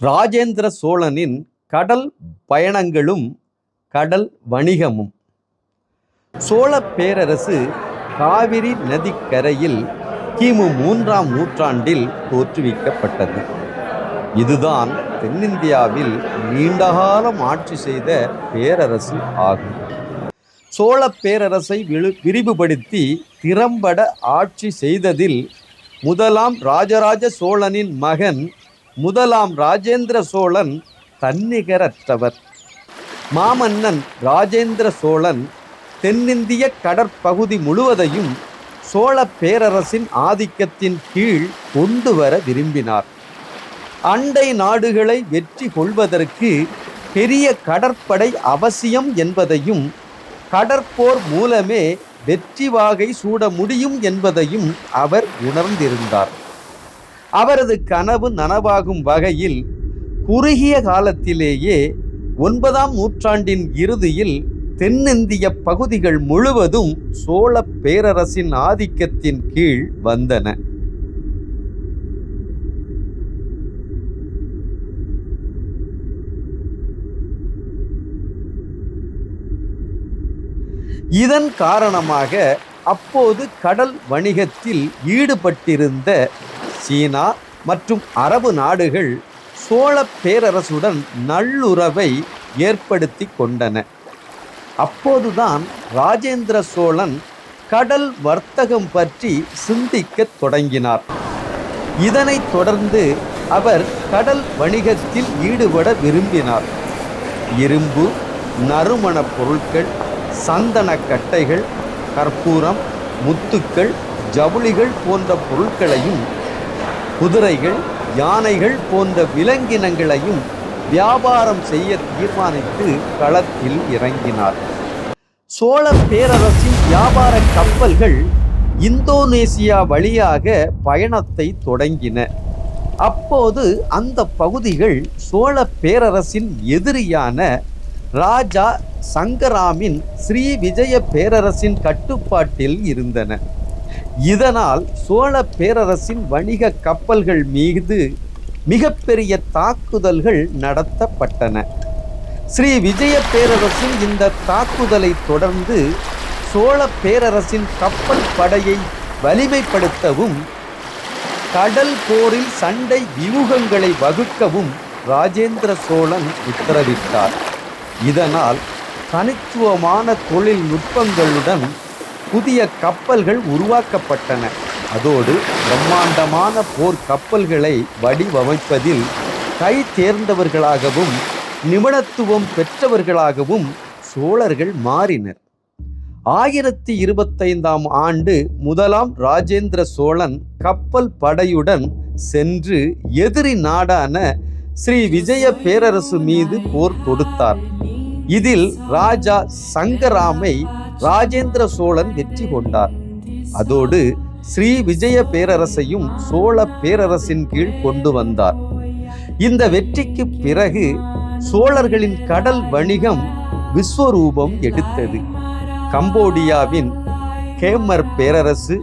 ராஜேந்திர சோழனின் கடல் பயணங்களும் கடல் வணிகமும். சோழ பேரரசு காவிரி நதிக்கரையில் கிமு 3ஆம் நூற்றாண்டில் தோற்றுவிக்கப்பட்டது. இதுதான் தென்னிந்தியாவில் நீண்டகாலம் ஆட்சி செய்த பேரரசு ஆகும். சோழ பேரரசை விரிவுபடுத்தி திறம்பட ஆட்சி செய்ததில் முதலாம் ராஜராஜ சோழனின் மகன் முதலாம் ராஜேந்திர சோழன் தன்னிகரற்றவர். மாமன்னன் ராஜேந்திர சோழன் தென்னிந்திய கடற்பகுதி முழுவதையும் சோழ பேரரசின் ஆதிக்கத்தின் கீழ் கொண்டு வர விரும்பினார். அண்டை நாடுகளை வெற்றி கொள்வதற்கு பெரிய கடற்படை அவசியம் என்பதையும், கடற்போர் மூலமே வெற்றி வாகை சூட முடியும் என்பதையும் அவர் உணர்ந்திருந்தார். அவரது கனவு நனவாகும் வகையில் குறுகிய காலத்திலேயே 9ஆம் நூற்றாண்டின் இறுதியில் தென்னிந்திய பகுதிகள் முழுவதும் சோழ பேரரசின் ஆதிக்கத்தின் கீழ் வந்தன. இதன் காரணமாக அப்போது கடல் வணிகத்தில் ஈடுபட்டிருந்த சீனா மற்றும் அரபு நாடுகள் சோழ பேரரசுடன் நல்லுறவை ஏற்படுத்தி கொண்டன. அப்போதுதான் ராஜேந்திர சோழன் கடல் வர்த்தகம் பற்றி சிந்திக்கத் தொடங்கினார். இதனைத் தொடர்ந்து அவர் கடல் வணிகத்தில் ஈடுபட விரும்பினார். இரும்பு, நறுமணப் பொருட்கள், சந்தன கட்டைகள், கற்பூரம், முத்துக்கள், ஜவுளிகள் போன்ற பொருட்களையும், குதிரைகள், யானைகள் போன்ற விலங்கினங்களையும் வியாபாரம் செய்ய தீர்மானித்து களத்தில் இறங்கினார். சோழ பேரரசின் வியாபார கப்பல்கள் இந்தோனேசியா வழியாக பயணத்தை தொடங்கின. அப்போது அந்த பகுதிகள் சோழ பேரரசின் எதிரியான ராஜா சங்கராமின் ஸ்ரீ விஜய பேரரசின் கட்டுப்பாட்டில் இருந்தன. இதனால் சோழ பேரரசின் வணிக கப்பல்கள் மீது மிகப்பெரிய தாக்குதல்கள் நடத்தப்பட்டன. ஸ்ரீ விஜய பேரரசின் இந்த தாக்குதலை தொடர்ந்து சோழ பேரரசின் கப்பல் படையை வலிமைப்படுத்தவும் கடல் போரில் சண்டை வியூகங்களை வகுக்கவும் ராஜேந்திர சோழன் உத்தரவிட்டார். இதனால் தனித்துவமான தொழில்நுட்பங்களுடன் புதிய கப்பல்கள் உருவாக்கப்பட்டன. அதோடு பிரம்மாண்டமான போர் கப்பல்களை வடிவமைப்பதில் கை தேர்ந்தவர்களாகவும் நிபுணத்துவம் பெற்றவர்களாகவும் சோழர்கள் மாறினர். 1025ஆம் ஆண்டு முதலாம் ராஜேந்திர சோழன் கப்பல் படையுடன் சென்று எதிரி நாடான ஸ்ரீ விஜய பேரரசு மீது போர் தொடுத்தார். இதில் ராஜா சங்கராமை ராஜேந்திர சோழன் வெற்றி கொண்டார். அதோடு ஸ்ரீ விஜய பேரரசையும் சோழ பேரரசின் கீழ் கொண்டு வந்தார். இந்த வெற்றிக்கு பிறகு சோழர்களின் கடல் வணிகம் விஸ்வரூபம் எடுத்தது. கம்போடியாவின் கேமர் பேரரசு,